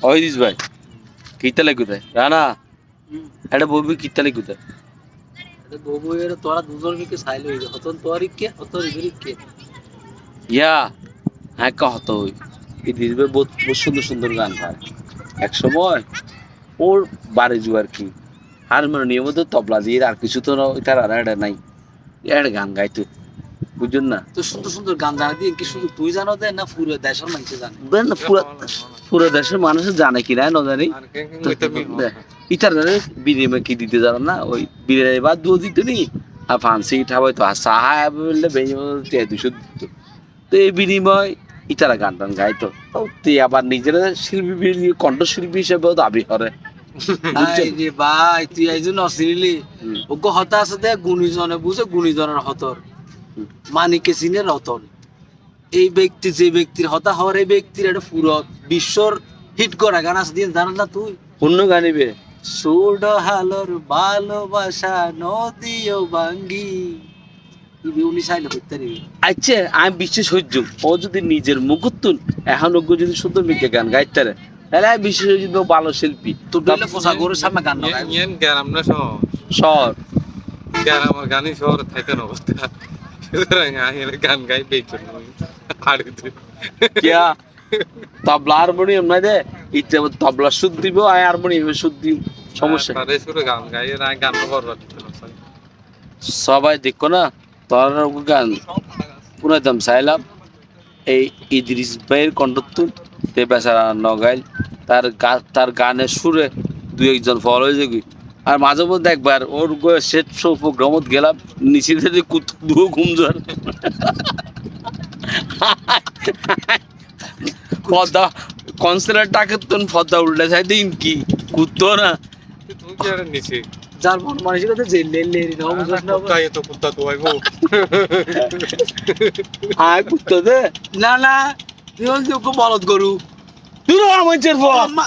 অহিদিস ভাই কিতালে কোথায় রানা এটা বলবি কিতালে কোথায় বউ এর তোরা দুজন মিকে সাইল হয়ে যায় হতন তোর কে হতন ইগরিক কে ইয়া হ্যাঁ কত হই ইদিস ভাই বহুত বহুত সুন্দর সুন্দর গান গায় এক সময় ওর বাড়ি জুয়ার কি হারমোনিয়াম তো তবলা দিয়ে আর কিছু তো এটা আর এটা নাই এটা গান গাইতো বুঝছেন না তো সুন্দর সুন্দর গান জানা দিয়ে কি শুধু তুই জানো দেয় না পুরো দেশের মানুষ জানে বুঝলেন না পুরো দেশের মানুষ জানে কিনা না জানি ইটার বিনিময় কি দিতে জানো না ওই বিরিয়ানি বাদ দুধ দিত নি আর ফান্সি ঠাবাই তো সাহা বললে বেঞ্চে 200 দিত তো এই বিনিময় ইটারা গান টান গাইতো তে আবার নিজেরা শিল্পী কণ্ঠশিল্পী হিসেবেও দাবি করে রে ভাই তুই এই জন্য অশ্লীলি ওকে হতাশ দে গুণীজনে বুঝে গুণীজনের হতর মানিকে চিনে রতন এই ব্যক্তি যে ব্যক্তির হতা হওয়ার এই ব্যক্তির একটা পুরো বিশ্বর হিট করা গান আছে দিয়ে জানো না তুই পূর্ণ গানিবে সুড হালোর ভালোবাসা নদীও বাঙ্গি উনি চাইলে করতে নিবি আচ্ছা আমি বিশ্বাস হইজ ও যদি নিজের মুখতুন এখন ওকে যদি সুন্দর মিকে গান গাইতারে তাহলে আমি বিশ্বাস হইজ ও ভালো শিল্পী তোর দিলে পোশাক করে সামনে গান গায় ইয়েন গ্যারাম না শহর গ্যারামের গানই শহর থাইতে না অবস্থা সুতরাং আমি গান গাই বেচন আড়িতে কিয়া তবলা হারমোনিয়াম নাই দে ইতে তবলা সুদ দিব আর হারমোনিয়াম সুদ দিব সমস্যা তারে সুরে গান গাই আর গান করবার সবাই দেখো না তোর গান পুরো একদম চাইলাম এই ইদ্রিস ভাইয়ের কণ্ঠত্ব তে বেচারা নগাইল তার গানের সুরে দুই একজন ফল হয়ে যাবি আর মাঝে মধ্যে একবার ওর সেট শো প্রোগ্রামত গেলাম নিচে থেকে কুত্তু দুও ঘুম যার পদ্মা কনসার্ট টাকে তোর পদ্মা উল্টে যাই দিন কি কুত্তো না তুমি কি আর নিছি যার মন মানসিকতা যে লেলে রে নাও বুঝছ না তাই তো কুত্তা তো আইবো আয় কুত্তো দে না না তুই ওকে বলদ গরু তুই আমার চের আম্মা